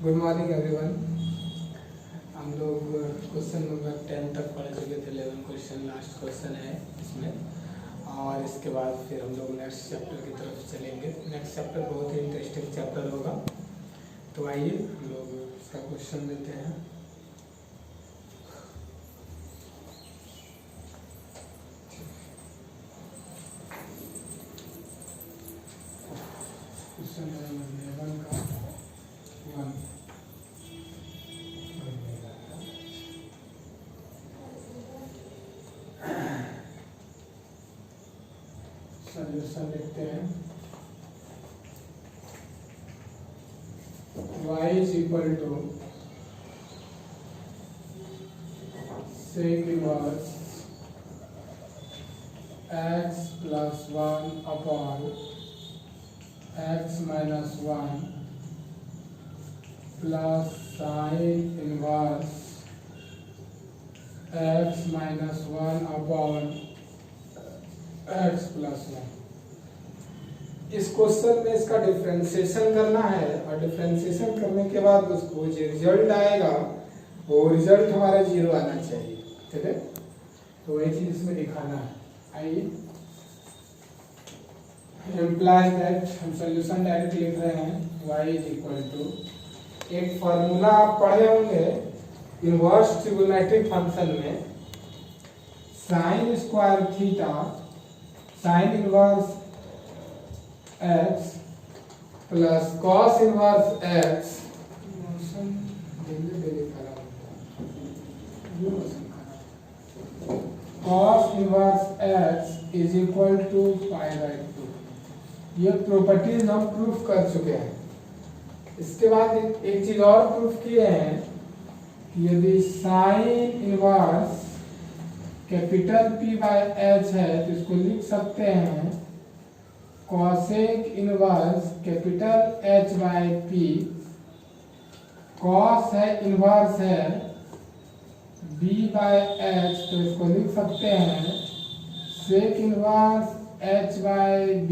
Good morning everyone. हम लोग question number 10 तक पढ़ चुके थे। 11 क्वेश्चन लास्ट क्वेश्चन है इसमें, और इसके बाद फिर हम लोग नेक्स्ट चैप्टर की तरफ चलेंगे। नेक्स्ट चैप्टर बहुत ही इंटरेस्टिंग चैप्टर होगा। तो आइए हम लोग इसका क्वेश्चन देते हैं। क्वेश्चन नंबर 11 का 1 सॉल्यूशन लिखते हैं। y is equal to sec inverse x plus 1 upon x minus 1 plus sin inverse x minus 1 upon x plus 1। इस क्वेश्चन में इसका डिफरेंशिएशन करना है, और डिफरेंशिएशन करने के बाद उसको जो रिजल्ट आएगा वो रिजल्ट हमारा 0 आना चाहिए। ठीक है, तो वही चीज इसमें दिखाना है। आइए, इम्प्लाइज दैट हम सॉल्यूशन डायरेक्ट लिख रहे हैं। y इज इक्वल टू, एक फॉर्मूला आप पढ़े होंगे इनवर्स ट्रिगोनोमेट्रिक फंक्शन में, sine square theta sine inverse x plus cos inverse x cos inverse x is equal to π/2। ये प्रॉपर्टीज हम प्रूफ कर चुके हैं। इसके बाद एक चीज और प्रूफ किए हैं कि यदि साइन इनवर्स कैपिटल P/H है तो इसको लिख सकते हैं cosec inverse capital H/P। Cos है इनवर्स है B/H, तो इसको लिख सकते हैं sec inverse H/B,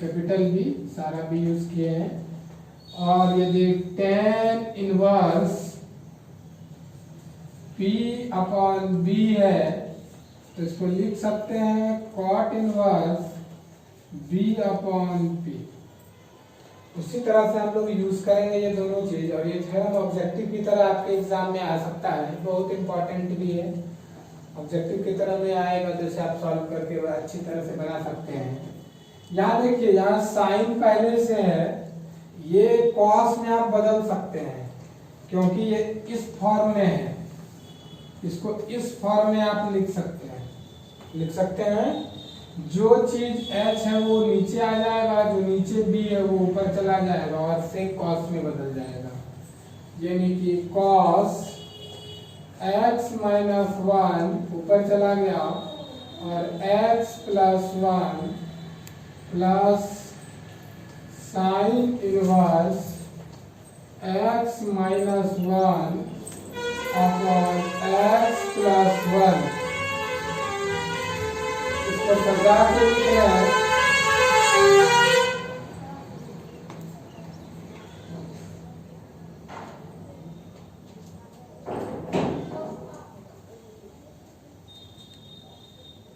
capital B, सारा B यूज किए हैं। और यदि tan इनवर्स P/B है तो इसको लिख सकते हैं cot इनवर्स B/P। उसी तरह से हम लोग यूज करेंगे ये दोनों चीज, और ये थ्योरम ऑब्जेक्टिव की तरह आपके एग्जाम में आ सकता है, बहुत इंपॉर्टेंट भी है। ऑब्जेक्टिव की तरह में आएगा जैसे आप सॉल्व करके अच्छी तरह से बना सकते हैं। यहाँ देखिए, यहाँ साइन पहले से है, ये कॉस में आप बदल सकते हैं क्योंकि ये इस फॉर्म में है। इसको इस फॉर्म में आप लिख सकते हैं। जो चीज h है वो नीचे आ जाएगा, जो नीचे b है वो ऊपर चला जाएगा और सेक कॉस में बदल जाएगा। यानी कि कॉस x माइनस 1 ऊपर चला गया और x plus 1 plus sign inverse x minus 1 upon x plus 1। इसको सजा के लिखते हैं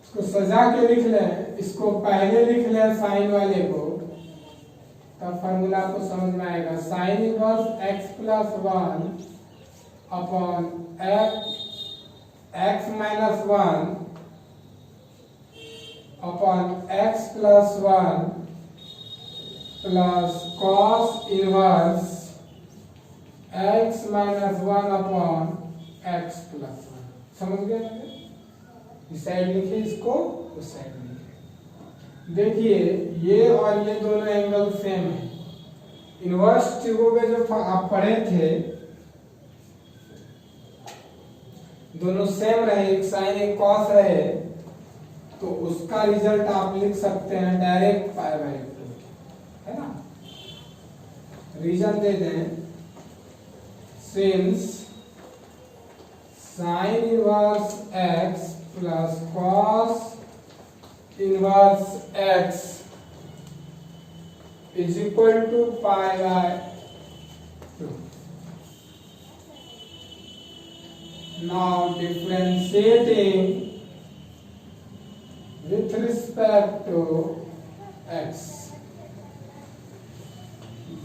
इसको सजा के लिख लें। इसको पहले लिख लें साइन वाले को, तब फॉर्मूला आपको समझ में आएगा। Sign inverse x plus 1 upon x minus 1 upon x plus 1 plus cos inverse x minus 1 upon x plus 1। समझ गए? इस साइड लिखिए, इसको उस साइड लिखिए। देखिए, ये और ये दोनों एंगल सेम है। इनवर्स ट्रिगो में जो आप पढ़े थे दोनों सेम रहे, एक साइन एक कॉस रहे, तो उसका रिजल्ट आप लिख सकते हैं डायरेक्ट π/2, है ना। रीजन दे दें, since sine inverse x plus cos inverse x is equal to π/2। Now differentiating with respect to x,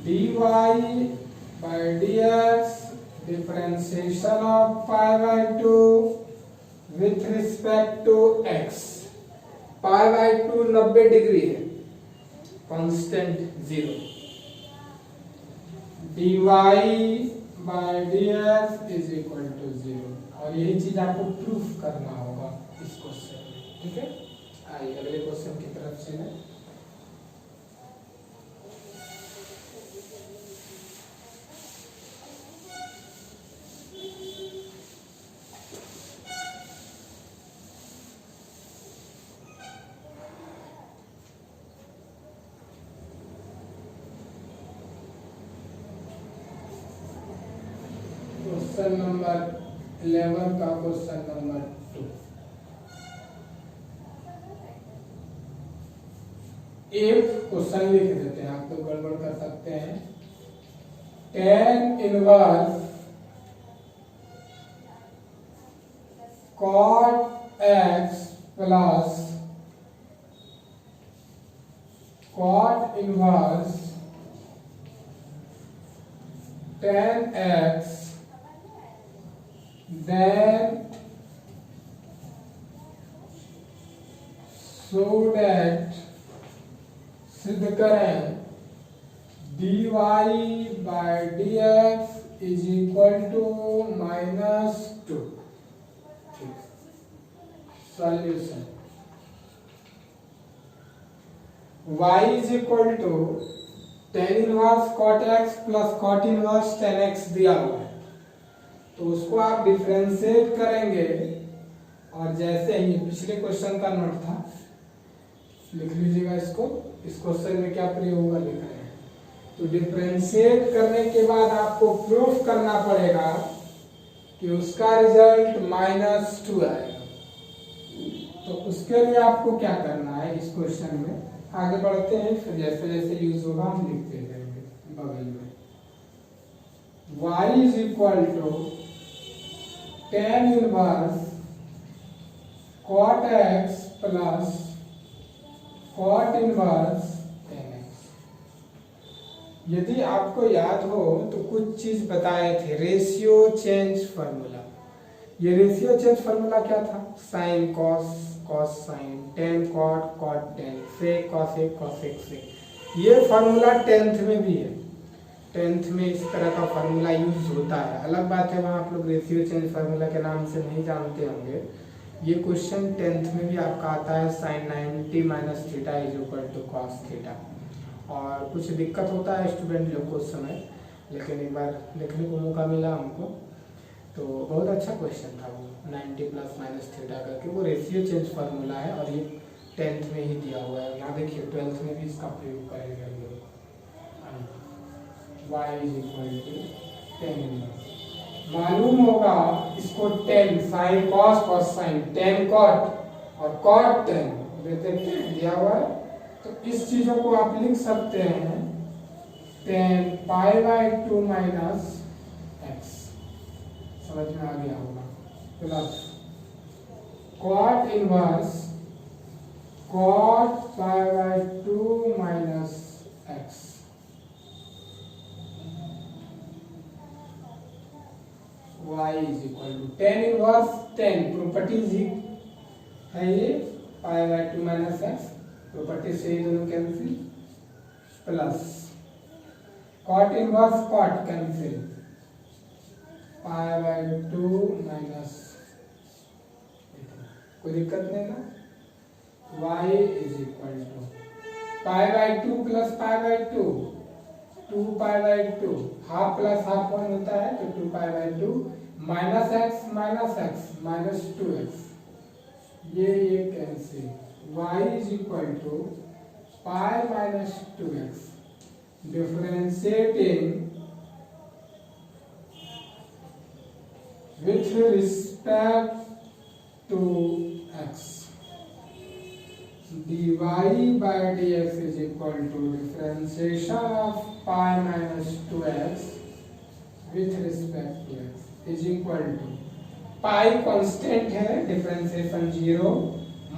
dy by dx, differentiation of pi by 2 with respect to x. pi by 2 90 degree है, constant 0. dy by dx is equal to 0. और यही चीज आपको proof करना होगा इस question में. ठीक है, आइए अगले क्वेश्चन की तरफ चलें. क्वेश्चन नंबर 11 का क्वेश्चन नंबर 2. एक क्वेश्चन लिख देते हैं, आप तो गड़बड़ कर सकते हैं. tan inverse cot x plus cot inverse tan x then so that सिद्ध करें dy by dx is equal to -2. Solution y is equal to tan inverse cot x plus cot inverse tan x दिया हुआ है, तो उसको आप differentiate करेंगे. और जैसे ही पिछले क्वेश्चन का नोट था, लिख लीजिएगा इसको. इस क्वेश्चन में क्या प्रयोग होगा लिख रहे हैं. तो डिफरेंशिएट करने के बाद आपको प्रूफ करना पड़ेगा कि उसका रिजल्ट -2 आएगा. तो उसके लिए आपको क्या करना है, इस क्वेश्चन में आगे बढ़ते हैं, फिर जैसे जैसे यूज होगा हम लिखते जाएंगे बगल में. y is equal to tan inverse cot x plus cot inverse tan x. यदि आपको याद हो तो कुछ चीज बताए थे, रेशियो चेंज फार्मूला. ये रेशियो चेंज फार्मूला क्या था, sine cos, cos sine, tan cot, cot tan, sec cosec, cosec sec. ये फार्मूला 10th में भी है. 10th में इस तरह का फार्मूला यूज होता है. अलग बात है वहाँ आप लोग रेशियो चेंज फार्मूला के नाम से नहीं जानते होंगे. ये क्वेश्चन 10th में भी आपका आता है, sin 90 minus theta is equal to cos theta. और कुछ दिक्कत होता है स्टूडेंट लोग को उस समय, लेकिन एक बार लिखने को मौका मिला हमको, तो बहुत अच्छा क्वेश्चन था वो. 90 प्लस माइनस थीटा करके वो रेशियो चेंज फार्मूला है, और ये 10th में ही दिया हुआ है. यहाँ देखिए 12th में भी इसका प्रयोग करेंगे हम लोग. y is equal to tan inverse. मालूम होगा इसको tan, sin cos, cos sin, tan cot और cot tan देखते हैं दिया हुआ है. तो इस चीजों को आप लिख सकते हैं tan pi by 2 minus x. समझ में आ गया होगा. Plus cot inverse cot pi by 2 minus x. y is equal to tan inverse tan properties ही है ये, pi by 2 minus X property से ये दोनों cancel, plus cot inverse cot cancel, pi by 2 minus. कोई दिक्कत नहीं ना. y is equal to pi by 2 plus pi by 2, 2 pi by 2, half plus half one होता है, तो 2 pi by 2 minus x minus 2x. ये cancel. y is equal to pi minus 2x. Differentiating with respect to x, dy by dx is equal to differentiation of pi minus 2x with respect to x is equal to pi constant है, differentiation 0,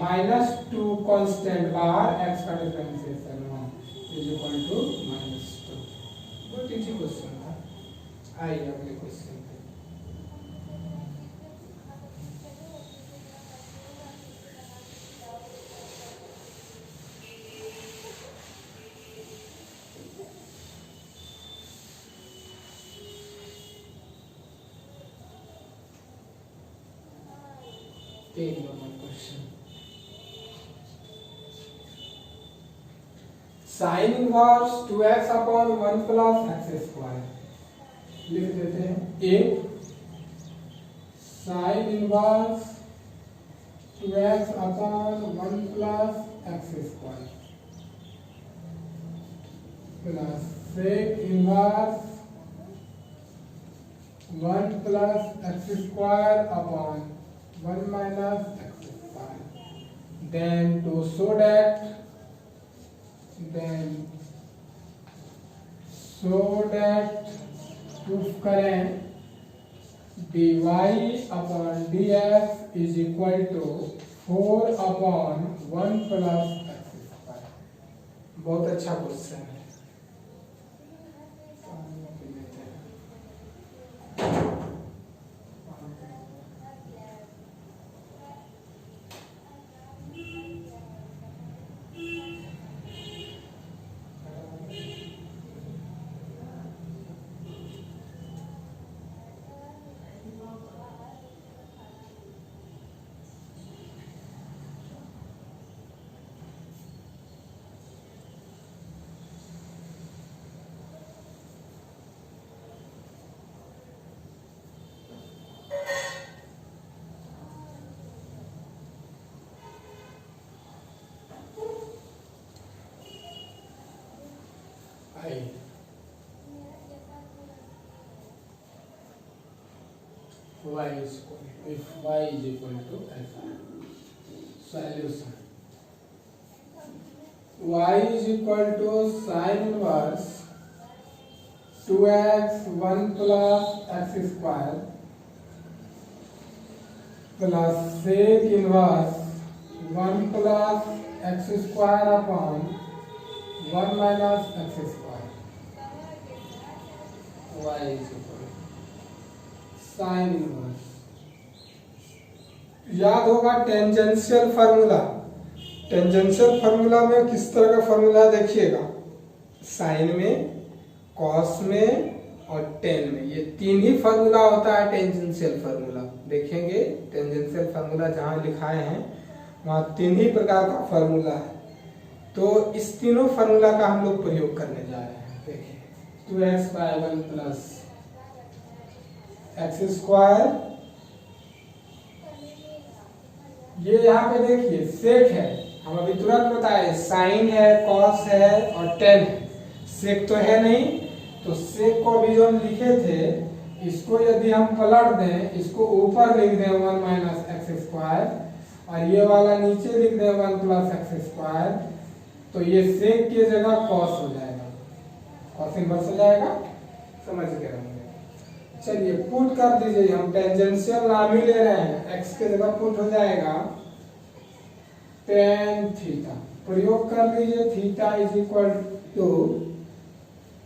-2 constant बार, x का differentiation 1 is equal to -2। बहुत easy question था। आइए अगले question पे। Page number question, sine inverse 2x upon 1 plus x square लिख देते हैं। एक sine inverse 2x upon 1 plus x square plus sec inverse 1 plus x square upon 1 minus x square. Then to show that proof करें dy upon dx is equal to 4 upon 1 plus x square. बहुत अच्छा question है। y is equal if y is equal to alpha. Solution: y is equal to sin inverse 2x 1 plus x square plus sec inverse 1 plus x square upon 1 minus x square. y is equal sine inverse. याद होगा tangential formula. Tangential formula में किस तरह का formula देखिएगा, sign में, cos में और टेन में, ये तीन ही फार्मूला होता है टेंजेंशियल फार्मूला। देखेंगे टेंजेंशियल फार्मूला जहां लिखाए हैं वहां तीन ही प्रकार का फार्मूला है। तो इस तीनों फार्मूला का हम लोग प्रयोग करने जा रहे हैं। देखिए 2x by 1 plus x square, ये यहाँ पे देखिए सेक है, हम अभी तुरंत बताए साइन है, कॉस है और टेन है, सेक तो है नहीं। तो सेक को अभी जो हम लिखे थे इसको यदि हम पलट दें, इसको ऊपर लिख दें 1 माइनस एक्स स्क्वायर और ये वाला नीचे लिख दें 1 प्लस एक्स स्क्वायर, तो ये सेक की जगह कॉस हो जाएगा, कॉस इनवर्स हो जाएगा। समझ गए होंगे। चलिए पुट कर दीजिए, हम टेंजेंशियल नाम ही ले रहे हैं, x के जगह पुट हो जाएगा tan थीटा। प्रयोग कर लीजिए, theta is equal to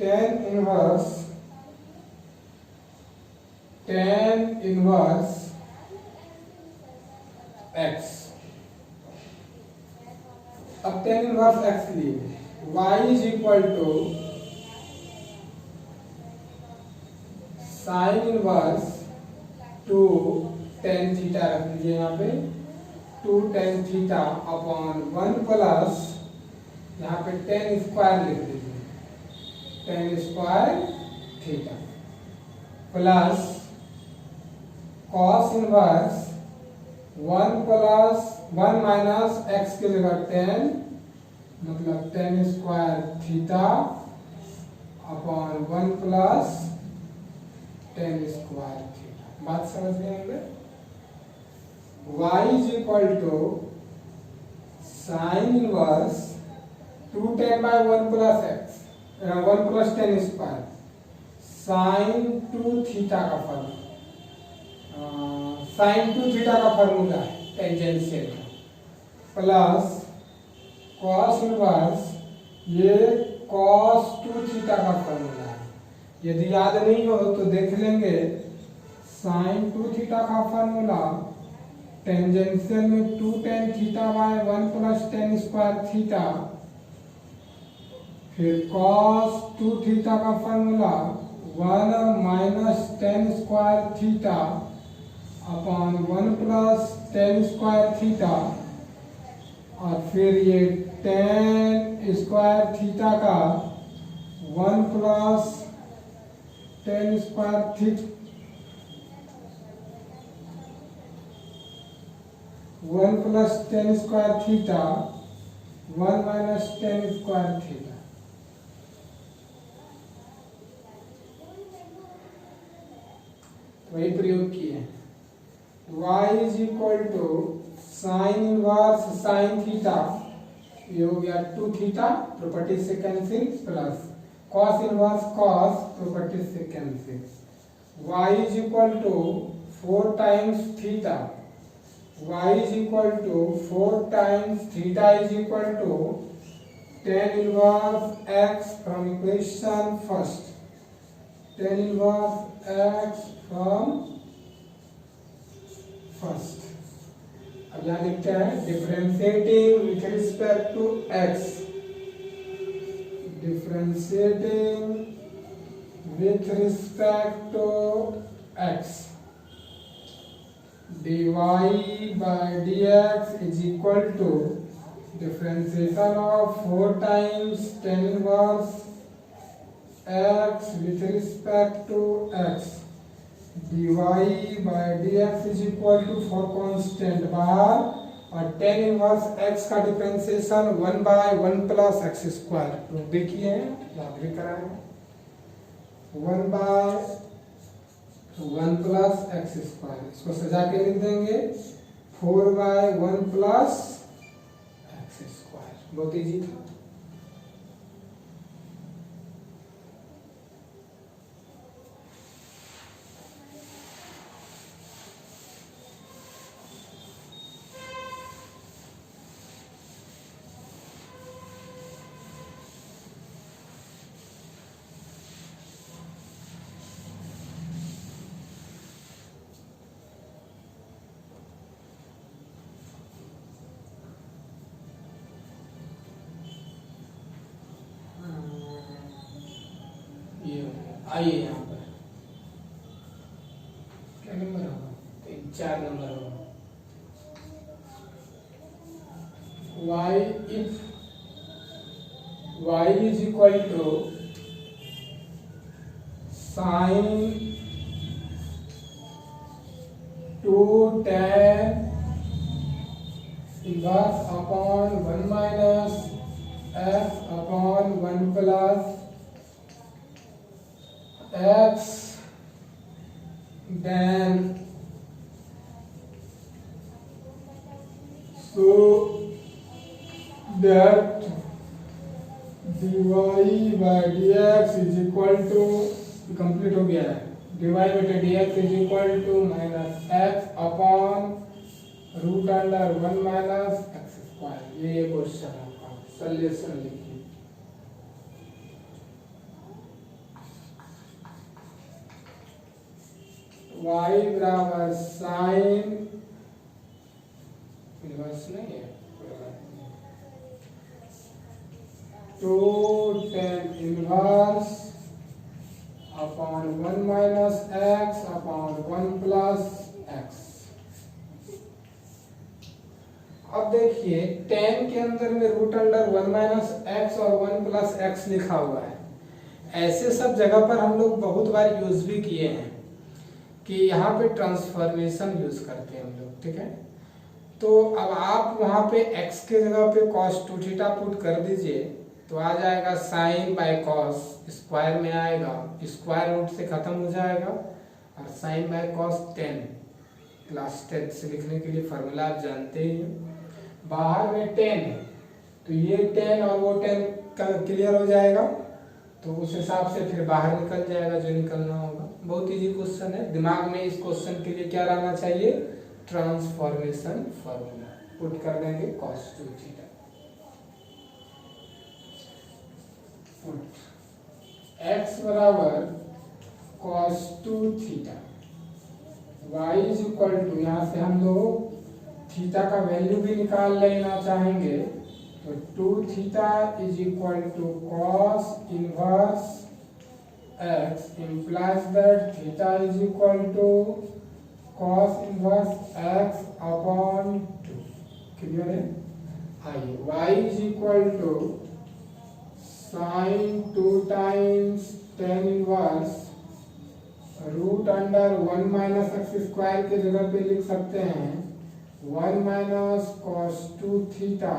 tan inverse x। अब tan इनवर्स x लिए, y is equal to sine inverse 2 tan theta रख लीजिए यहाँ पे, 2 tan थीटा अपॉन 1 प्लस यहाँ पे tan स्क्वायर लिख दीजिए, tan square theta plus cos inverse 1 plus 1 minus x की जगह tan, मतलब tan square theta upon 1 plus tan square theta. बात समझ गए होंगे। y is equal to sine inverse 2 tan by 1 plus x 1 plus tan square sine 2 theta का फलन sine two theta का फॉर्मूला है टेंजेंशियल का, प्लस कॉस इनवर्स ये कॉस टू थीटा का फॉर्मूला है। यदि याद नहीं हो तो देख लेंगे, साइन टू थीटा का फॉर्मूला टेंजेंशियल में 2 tan theta by 1 plus tan square theta, फिर कॉस टू थीटा का formula 1 minus tan square theta upon 1 plus tan square theta, और फिर ये tan स्क्वायर थीटा का 1 plus tan square theta 1 plus tan square theta 1 minus tan square theta. वही प्रयोग किए। y is equal to sine inverse sine theta, ये हो गया 2 थीटा प्रॉपर्टी से cancel, plus cos inverse cos property से cancel. y is equal to 4 times theta, y is equal to 4 times theta is equal to tan inverse x from equation first, tan inverse x from first। अब यहाँ लिखते हैं differentiating with respect to x, differentiating with respect to x, dy by dx is equal to differentiation of 4 times tan inverse x with respect to x, dy by dx is equal to 4 constant बाहर, और tan inverse x का differentiation 1 by 1 plus x square, तो देखिए याद भी कराएं, 1 by 1 plus x square, इसको सजा के लिख देंगे 4 बाय 1 प्लस एक्स स्क्वायर। बहुत इजी था। आइए यहाँ पर क्या नंबर होगा, 4 नंबर होगा। y if y is equal to sin 2 tan inverse upon 1 minus f upon 1 plus x, then so that dy by dx is equal to, complete हो गया है, dy बटे dx is equal to minus x upon root under 1 minus x square. ये question है आपका, solution लिखिए। y बराबर sine inverse नहीं है, 2 tan inverse upon 1 minus x upon 1 plus x. अब देखिए tan के अंदर में रूट अंडर 1 माइनस एक्स और 1 प्लस एक्स लिखा हुआ है। ऐसे सब जगह पर हम लोग बहुत बार यूज भी किए हैं कि यहाँ पे ट्रांसफॉर्मेशन यूज करते हैं हम लोग, ठीक है। तो अब आप वहाँ पे x के जगह पे cos 2 थीटा पुट कर दीजिए, तो आ जाएगा साइन बाय कॉस, स्क्वायर में आएगा, स्क्वायर रूट से खत्म हो जाएगा, और साइन बाय कॉस 10, क्लास 10 से लिखने के लिए फार्मूला आप जानते ही हैं। बाहर में 10 है तो ये 10 और वो 10 क्लियर हो जाएगा, तो उस हिसाब से फिर बाहर निकल जाएगा जो निकलना होगा। बहुत इजी क्वेश्चन है, दिमाग में इस क्वेश्चन के लिए क्या रहना चाहिए, ट्रांसफॉर्मेशन फॉर्मूला पुट कर देंगे cos 2 थीटा। x बराबर cos 2 theta, y is equal to, यहाँ से हम लोग थीटा का वैल्यू भी निकाल लेना चाहेंगे, तो 2 theta is equal to cos inverse x implies that theta is equal to cos inverse x upon 2। Clear है? आइए, y is equal to sin 2 times tan inverse root under 1 minus x square के जगह पे लिख सकते हैं 1 minus cos 2 theta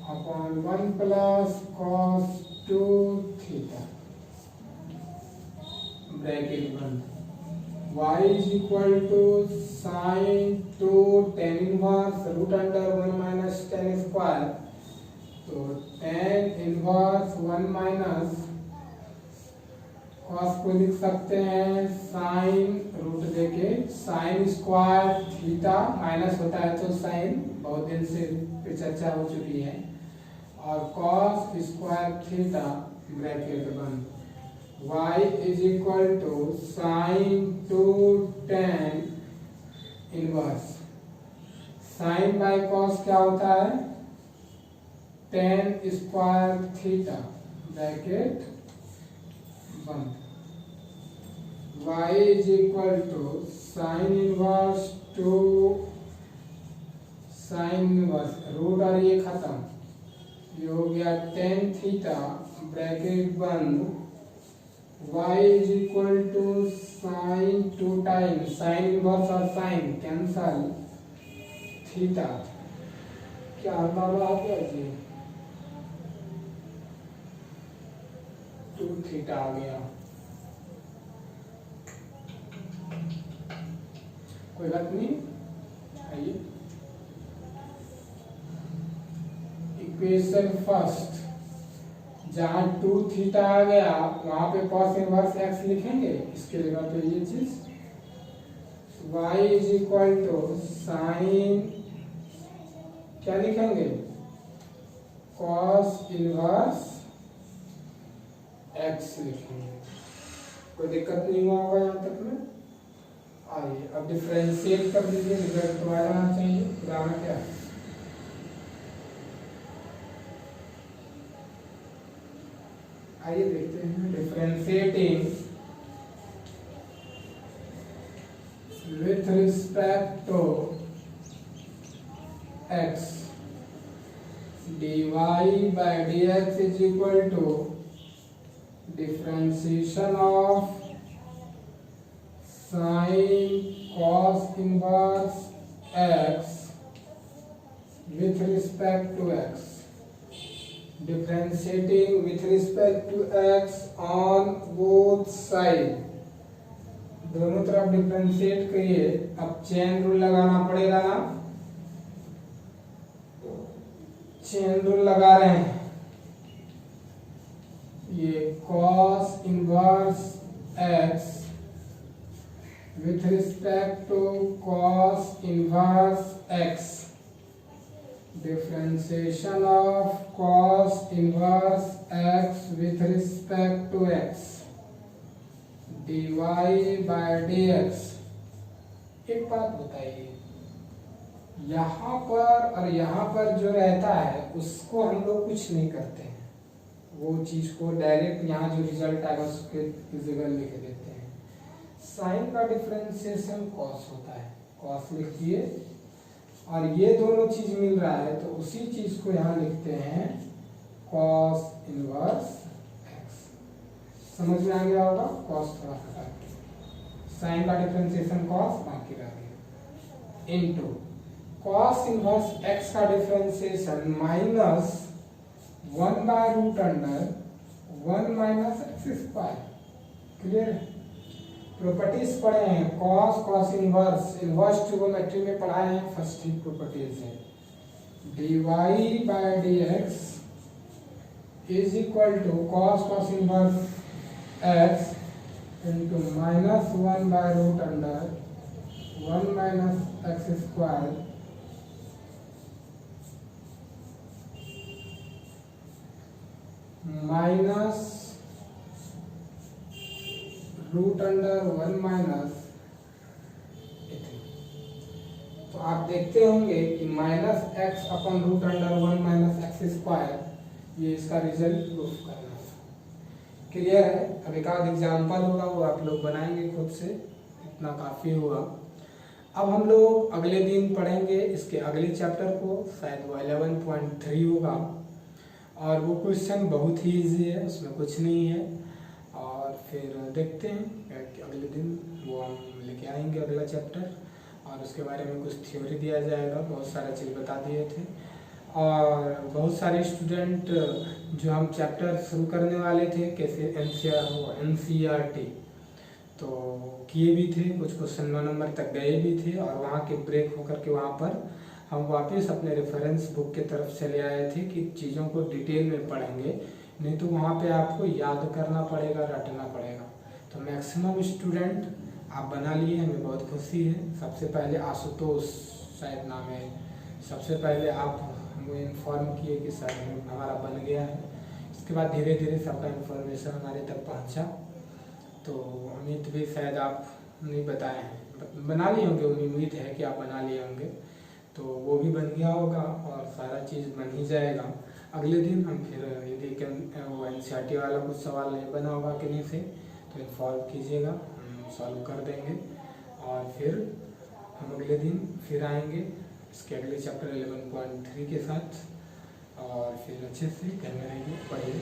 upon 1 plus cos 2 theta, bracket बंद। y is equal to sin 2 tan inverse root under 1 minus tan square, तो tan inverse 1 minus cos को लिख सकते हैं sin रूट देके sin स्क्वायर थीटा, माइनस होता है तो sin, बहुत दिन से चर्चा हो चुकी है, और cos स्क्वायर थीटा ब्रैकेट बंद। y is equal to sin 2 tan inverse, sin by cos क्या होता है, tan स्क्वायर थीटा ब्रैकेट बंद। y is equal to sin inverse 2 sin inverse root और ये खत्म, ये हो गया tan थीटा ब्रैकेट बंद। y is equal to sin 2 times sin inverse और sin कैंसल थीटा, क्या अंदाजा आ गया जी, 2 थीटा आ गया। कोई बात नहीं, आइए इक्वेशन फर्स्ट, जहाँ 2 थीटा आ गया वहां पे cos इनवर्स x लिखेंगे, इसके जगह पे ये चीज y is equal to sine क्या लिखेंगे, cos इनवर्स x लिखेंगे। कोई दिक्कत नहीं हुआ होगा यहाँ तक में? आइए अब डिफरेंशिएट कर दीजिए, रिजल्ट तो आ जाना चाहिए। उदाहरण क्या है, आइए देखते हैं। Differentiating with respect to x, dy by dx is equal to differentiation of sin cos inverse x with respect to x, differentiating with respect to x on both side, दोनों तरफ डिफरेंशिएट करिए। अब चेन रूल लगाना पड़ेगा ना, chain rule लगा रहे हैं, ये cos inverse x with respect to cos inverse x, differentiation of cos inverse x with respect to x, dy by dx। एक बात बताइए, यहाँ पर और यहाँ पर जो रहता है उसको हम लोग कुछ नहीं करते हैं, वो चीज को डायरेक्ट यहाँ जो रिजल्ट आएगा उसके जगह लिख देते हैं। साइन का डिफरेंशिएशन कॉस होता है, कॉस लिख दिए, और ये दोनों चीज मिल रहा है तो उसी चीज को यहाँ लिखते हैं कॉस इनवर्स एक्स। समझ में आ गया होगा? कॉस थोड़ा हटा के साइन का डिफरेंशिएशन कॉस बाकी रह गया, इनटू कॉस इनवर्स एक्स का differentiation minus 1 by root under 1 minus x square. Clear है? प्रॉपर्टीज पढ़े हैं, cos, cos inverse, inverse trigonometry में पढ़ाए हैं, फर्स्ट ही प्रॉपर्टीज है। dy by dx is equal to cos inverse X into -1/√अंडर 1 - x स्क्वायर माइनस √1 - तो आप देखते होंगे कि -x/√1 - x स्क्वायर, ये इसका रिजल्ट प्रूफ करना है। क्लियर है? अब एक आध एग्जाम्पल होगा वो आप लोग बनाएंगे खुद से, इतना काफ़ी हुआ। अब हम लोग अगले दिन पढ़ेंगे इसके अगले चैप्टर को, शायद वो 11.3 होगा, और वो क्वेश्चन बहुत ही इजी है, उसमें कुछ नहीं है। और फिर देखते हैं कि अगले दिन वो हम लेके आएंगे अगला चैप्टर, और उसके बारे में कुछ थ्योरी दिया जाएगा, बहुत सारा चीज़ बता दिए थे। और बहुत सारे स्टूडेंट जो हम चैप्टर शुरू करने वाले थे कैसे NCERT तो किए भी थे, कुछ क्वेश्चन 9 नंबर तक गए भी थे, और वहाँ के ब्रेक होकर के वहाँ पर हम वापस अपने रेफरेंस बुक के तरफ चले आए थे कि चीज़ों को डिटेल में पढ़ेंगे, नहीं तो वहाँ पे आपको याद करना पड़ेगा, रटना पड़ेगा। तो मैक्सिमम स्टूडेंट आप बना लिए, हमें बहुत खुशी है। सबसे पहले आशुतोष शायद नाम है, सबसे पहले आप हमको इन्फॉर्म किए कि सर हमारा बन गया है। इसके बाद धीरे धीरे सबका इन्फॉर्मेशन हमारे तक पहुँचा। तो अमित भी शायद आप नहीं बताए हैं, बना लिए होंगे, उम्मीद है कि आप बना लिए होंगे, तो वो भी बन गया होगा और सारा चीज़ बन ही जाएगा। अगले दिन हम फिर यदि वो NCERT वाला कुछ सवाल नहीं बना होगा किन्हीं से तो इन्फॉर्म कीजिएगा, हम सॉल्व कर देंगे। और फिर हम अगले दिन फिर आएंगे इसके अगले चैप्टर 11.3 के साथ, और फिर अच्छे से घर में रहेंगे, पढ़िए।